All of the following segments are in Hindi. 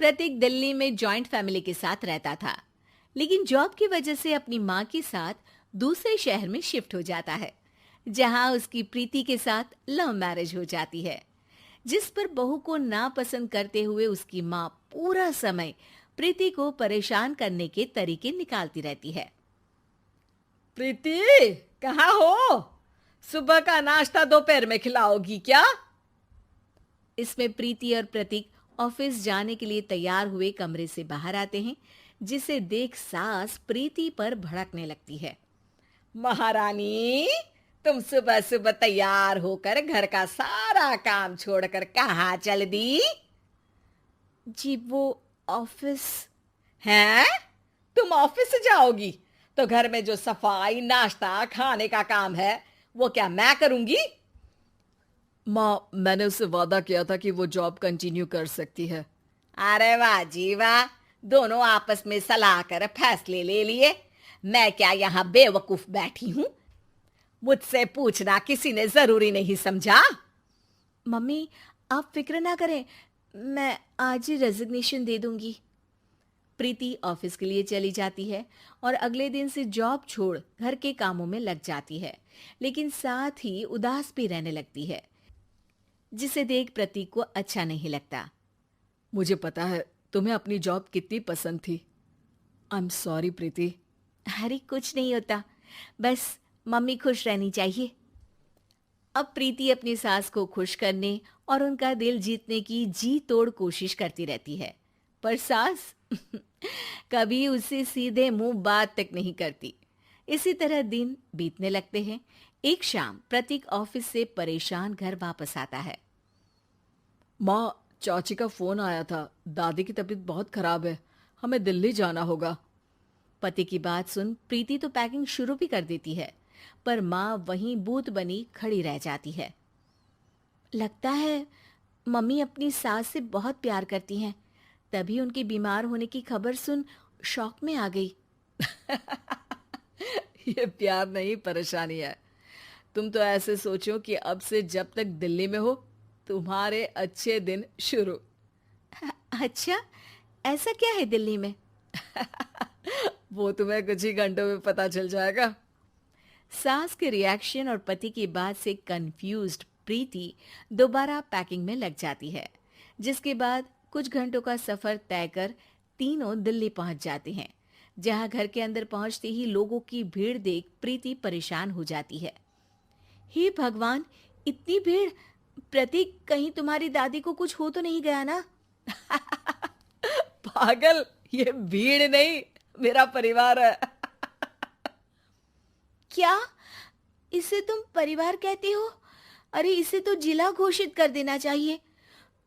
प्रतीक दिल्ली में जॉइंट फैमिली के साथ रहता था, लेकिन जॉब की वजह से अपनी माँ के साथ दूसरे शहर में शिफ्ट हो जाता है, जहाँ उसकी प्रीति के साथ लव मैरिज हो जाती है, जिस पर बहू को नापसंद करते हुए उसकी माँ पूरा समय प्रीति को परेशान करने के तरीके निकालती रहती है। प्रीति, कहाँ हो? सुबह का नाश्ता दोपहर में खिलाओगी क्या? इसमें प्रीति और प्रतीक ऑफिस जाने के लिए तैयार हुए कमरे से बाहर आते हैं, जिसे देख सास प्रीति पर भड़कने लगती है। महारानी, तुम सुबह सुबह तैयार होकर घर का सारा काम छोड़कर कहाँ चल दी? जी वो ऑफिस। हैं? तुम ऑफिस जाओगी तो घर में जो सफाई, नाश्ता, खाने का काम है वो क्या मैं करूंगी? माँ, मैंने उससे वादा किया था कि वो जॉब कंटिन्यू कर सकती है। अरे वाह जी वाह, दोनों आपस में सलाह कर फैसले ले लिए। मैं क्या यहाँ बेवकूफ बैठी हूँ? मुझसे पूछना किसी ने जरूरी नहीं समझा? मम्मी, आप फिक्र ना करें, मैं आज ही रेजिग्नेशन दे दूंगी। प्रीति ऑफिस के लिए चली जाती है और अगले दिन से जॉब छोड़ घर के कामों में लग जाती है, लेकिन साथ ही उदास भी रहने लगती है, जिसे देख प्रतीक को अच्छा नहीं लगता। मुझे पता है तुम्हें अपनी जॉब कितनी पसंद थी। आई एम सॉरी प्रीति। अरे कुछ नहीं होता, बस मम्मी खुश रहनी चाहिए। अब प्रीति अपनी सास को खुश करने और उनका दिल जीतने की जी तोड़ कोशिश करती रहती है, पर सास कभी उससे सीधे मुंह बात तक नहीं करती। इसी तरह दिन बीतने लगते हैं। एक शाम प्रतीक ऑफिस से परेशान घर वापस आता है। माँ, चाची का फोन आया था। दादी की तबीयत बहुत खराब है, हमें दिल्ली जाना होगा। पति की बात सुन प्रीति तो पैकिंग शुरू भी कर देती है, पर माँ वहीं बूत बनी खड़ी रह जाती है। लगता है मम्मी अपनी सास से बहुत प्यार करती हैं, तभी उनके बीमार होने की खबर सुन शॉक में आ गई। ये प्यार नहीं, परेशानी है। तुम तो ऐसे सोचो कि अब से जब तक दिल्ली में हो तुम्हारे अच्छे दिन शुरू। अच्छा, ऐसा क्या है दिल्ली में? वो तुम्हें कुछ ही घंटों में पता चल जाएगा। सास के रिएक्शन और पति की बात से कंफ्यूज्ड प्रीति दोबारा पैकिंग में लग जाती है, जिसके बाद कुछ घंटों का सफर तय कर तीनों दिल्ली पहुंच जाते हैं, जहां घर के अंदर पहुंचते ही लोगों की भीड़ देख प्रीति परेशान हो जाती है। हे भगवान, इतनी भीड़! प्रतीक, कहीं तुम्हारी दादी को कुछ हो तो नहीं गया ना? पागल, ये भीड़ नहीं, मेरा परिवार है। क्या इसे तुम परिवार कहते हो? अरे इसे तो जिला घोषित कर देना चाहिए।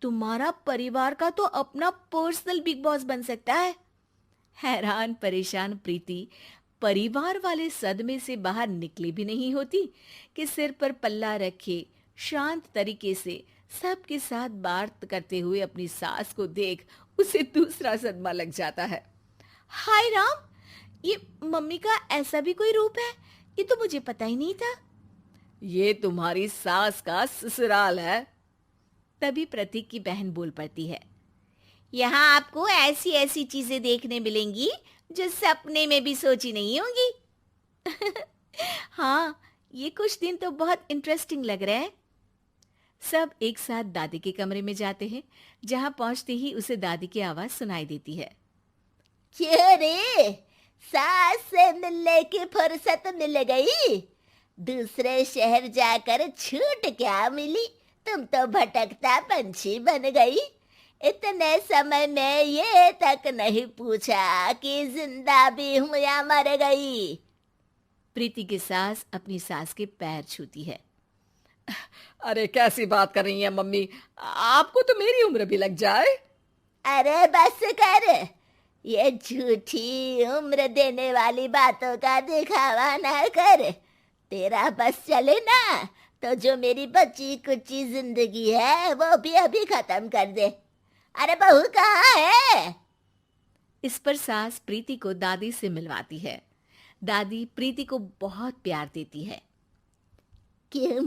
तुम्हारा परिवार का तो अपना पर्सनल बिग बॉस बन सकता है। हैरान परेशान प्रीति परिवार वाले सदमे से बाहर निकली भी नहीं होती कि सिर पर पल्ला रखे शांत तरीके से सबके साथ बात करते हुए अपनी सास को देख उसे दूसरा सदमा लग जाता है। हाय राम, ये मम्मी का ऐसा भी कोई रूप है? ये तो मुझे पता ही नहीं था। ये तुम्हारी सास का ससुराल है। तभी प्रतीक की बहन बोल पड़ती है, यहाँ आपको ऐसी ऐसी चीजें देखने मिलेंगी जो सपने में भी सोची नहीं होंगी। हाँ, ये कुछ दिन तो बहुत इंटरेस्टिंग लग रहे हैं। सब एक साथ दादी के कमरे में जाते हैं, जहां पहुंचते ही उसे दादी की आवाज सुनाई देती है। क्यों रे, सास से मिलने की फुर्सत मिल गई? दूसरे शहर जाकर छूट क्या मिली? तुम तो भटकता पंछी बन गई। इतने समय में ये तक नहीं पूछा कि जिंदा भी हूं या मर गई। प्रीति की सास अपनी सास के पैर छूती है। अरे कैसी बात कर रही है मम्मी, आपको तो मेरी उम्र भी लग जाए। अरे बस कर, ये झूठी उम्र देने वाली बातों का दिखावा ना कर। तेरा बस चले ना तो जो मेरी बची कुची जिंदगी है वो भी अभी खत्म कर दे। अरे बहू कहाँ है? इस पर सास प्रीति को दादी से मिलवाती है। दादी प्रीति को बहुत प्यार देती है। क्यों